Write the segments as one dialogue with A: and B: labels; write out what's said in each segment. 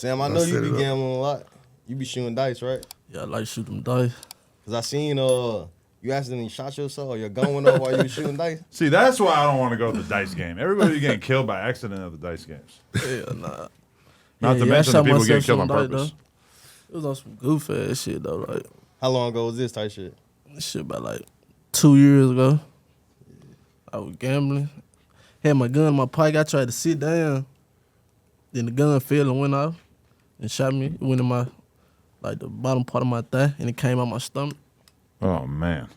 A: Sam, I know you be gambling a lot. You be shooting dice, right?
B: Yeah, I like shooting dice.
A: Cause I seen you accidentally shot yourself or your gun went off while you was shooting dice.
C: See, that's why I don't want to go to the dice game. Everybody getting killed by accident at the dice games.
B: Hell nah.
C: Not to mention the people getting killed on
B: dice,
C: purpose.
B: It was on some goofy ass shit though. Like,
A: how long ago was this type shit?
B: Shit about like 2 years ago. I was gambling. Had my gun in my pocket. I tried to sit down. Then the gun fell and went off and shot me. It went in my, like, the bottom part of my thigh, and it came out my stomach.
C: Oh man.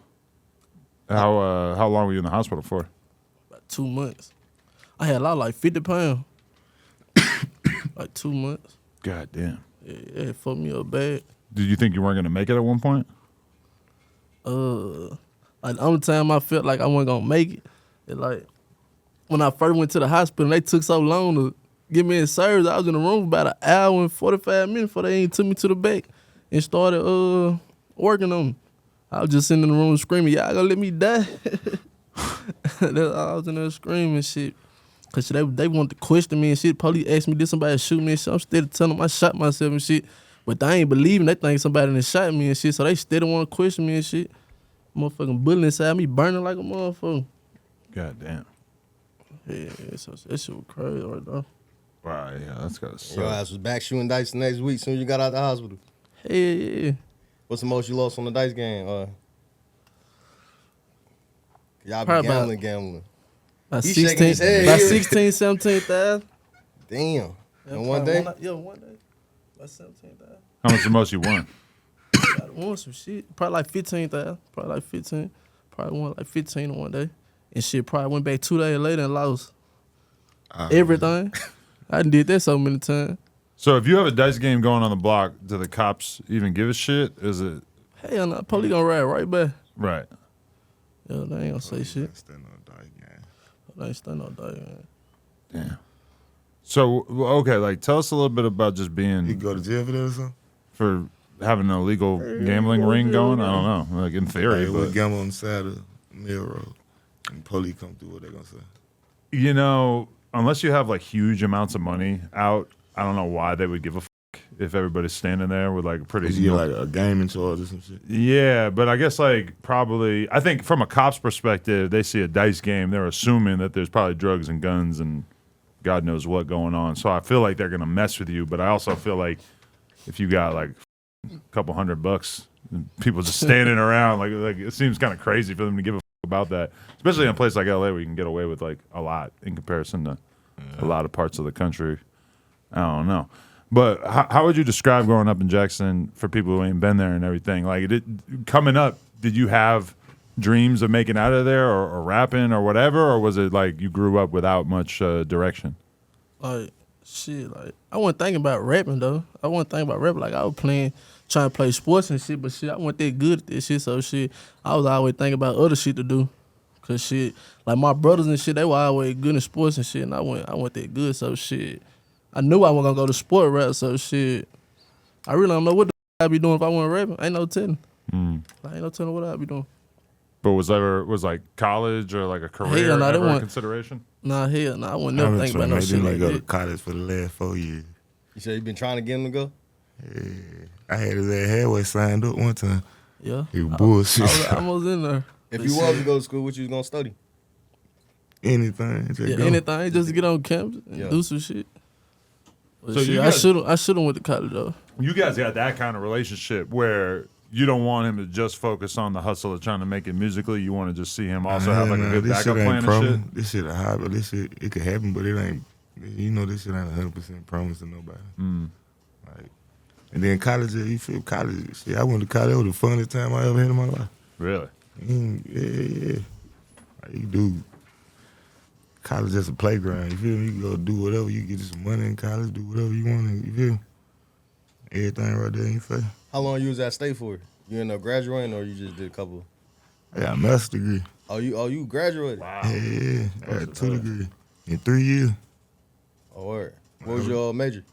C: How long were you in the hospital for?
B: About 2 months. I had lost like 50 pounds. Like 2 months.
C: God damn.
B: Yeah, it fucked me up bad.
C: Did you think you weren't gonna make it at one point?
B: Like the only time I felt like I wasn't gonna make it, like when I first went to the hospital, they took so long to get me in service. I was in the room for about an hour and 45 minutes before they took me to the back and started working on me. I was just sitting in the room screaming, "Y'all gonna let me die?" I was in there screaming shit. Cause they wanted to question me and shit. Police asked me, did somebody shoot me and shit? I'm steady telling them I shot myself and shit. But they ain't believing. They think somebody done shot me and shit. So they steady want to question me and shit. Motherfucking bullet inside me burning like a motherfucker.
C: God damn.
B: Yeah, so that shit was crazy right there.
C: Wow, yeah, that's gotta suck.
A: Your ass was back shooting dice the next week soon as you got out the hospital.
B: Hell yeah.
A: What's the most you lost on the dice game? Y'all be
B: Probably
A: gambling.
B: About
A: He
B: 16,
A: shaking his head.
B: about 16, 17,000.
A: Damn. In one day?
B: One day. About 17,000.
C: How much the most you won?
B: I won some shit. Probably like 15,000. Probably like 15. Probably won like 15 in one day. And shit probably went back 2 days later and lost everything. I done did that so many times.
C: So if you have a dice game going on the block, do the cops even give a shit? Is it?
B: Hell no, police gonna ride right back.
C: Right.
B: Yeah, they ain't gonna say shit. They ain't stand no dice game.
C: Damn. So, okay, like, tell us a little bit about just being...
D: You go to jail for that or something?
C: For having an illegal gambling ring going? I don't know. Like, in theory,
D: Hey,
C: but...
D: we gamble on the side of Mill Road. And police come through, what they gonna say?
C: You know, unless you have, like, huge amounts of money out, I don't know why they would give a if everybody's standing there with, like, a pretty...
D: You get, like, a gaming charge or some shit?
C: Yeah, but I guess, like, probably... I think from a cop's perspective, they see a dice game, they're assuming that there's probably drugs and guns and God knows what going on. So I feel like they're going to mess with you, but I also feel like if you got, like, a couple $100, and people just standing around, like it seems kind of crazy for them to give a about that, especially in a place like LA where you can get away with, like, a lot in comparison to a lot of parts of the country. I don't know. But how would you describe growing up in Jackson for people who ain't been there and everything? Like, coming up, did you have dreams of making out of there or rapping or whatever, or was it like you grew up without much direction?
B: Like, shit, like, I wasn't thinking about rapping, though. I wasn't thinking about rapping. Like, I was trying to play sports and shit, but shit, I wasn't that good at this shit, so shit, I was always thinking about other shit to do. Cause shit, like my brothers and shit, they were always good in sports and shit, and I wasn't that good, so shit. I knew I wasn't gonna go to sport rap, so shit. I really don't know what the I'd be doing if I wasn't rapping. Ain't no telling. Like, ain't no telling what I'd be doing.
C: But was like college or like a career ever a consideration?
B: Nah, hell nah. I wouldn't never think about no shit like
D: go
B: that.
D: to college for the last 4 years.
A: You said you been trying to get him to go?
D: Yeah. I had his ass halfway signed up one time.
B: Yeah.
D: He was bullshit.
B: I was almost in there.
A: If you was to go to school, what you was gonna study?
D: Anything.
B: Anything, just to get on campus and do some shit. But
C: So
B: shit, I should have went to college though.
C: You guys got that kind of relationship where you don't want him to just focus on the hustle of trying to make it musically. You want to just see him also have like a good backup plan and shit.
D: This shit a hobby. This shit, it could happen, but it ain't. You know, this shit ain't 100% promise to nobody. Like, and then college, you feel college. Shit, I went to college. It was the funnest time I ever had in my life.
C: Really?
D: Yeah. Like, you do college as a playground. You feel me? You can go do whatever. You get you some money in college. Do whatever you want. You feel me? Everything right there in your face.
A: How long you was at state for? You ended up graduating or you just did a couple?
D: I got a master's degree.
A: Oh, you graduated?
C: Wow.
D: Yeah. I got 2 degrees in 3 years.
A: Oh, word. What was your major?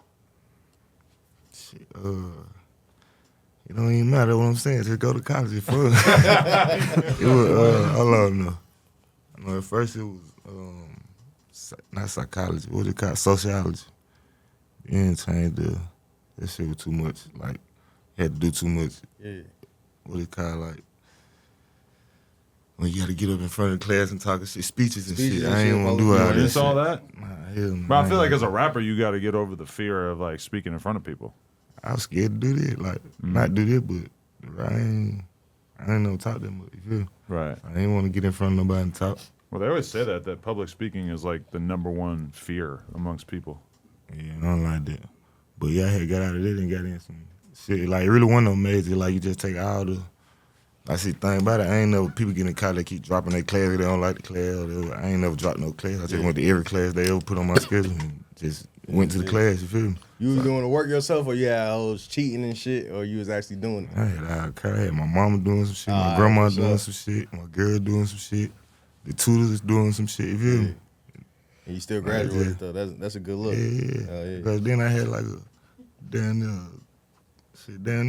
D: Shit, it don't even matter what I'm saying. Just go to college. It's fun. It was, hold on, no. I know at first it was not psychology. What it called? Sociology. Then changed to That shit was too much. Like, you had to do too much.
A: Yeah.
D: What it called, like, when you got to get up in front of the class and talk and shit, speeches and
A: Speeches
D: shit.
A: and
D: I ain't
A: shit,
D: want to do
A: public
D: all
C: You
D: that
C: just saw
D: shit.
C: that?
D: Nah, hell no.
C: But I feel like as a rapper, you got to get over the fear of like speaking in front of people.
D: I was scared to do that. Like, not do that, but I ain't never talk that much. You feel?
C: Right.
D: I ain't want to get in front of nobody and talk.
C: Well, they always say that public speaking is like the number one fear amongst people.
D: Yeah, I don't like that. But yeah, I had got out of that and got in some shit. Like, it really wasn't no major. Like, you just take all the. I see the thing about it, I ain't never people getting in college, they keep dropping their class, they don't like the class. I ain't never dropped no class. I just went to every class they ever put on my schedule and just went to the class, you feel me?
A: You was doing the work yourself, or you had hoes cheating and shit, or you was actually doing it?
D: I had my mama doing some shit, my grandma doing some shit, my girl doing some shit, the tutors is doing some shit, you feel me?
A: And you still graduated though. That's a good look.
D: Yeah. Because then I had like a down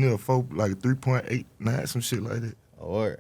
D: there 4, like 3.89, some shit like that.
A: All right.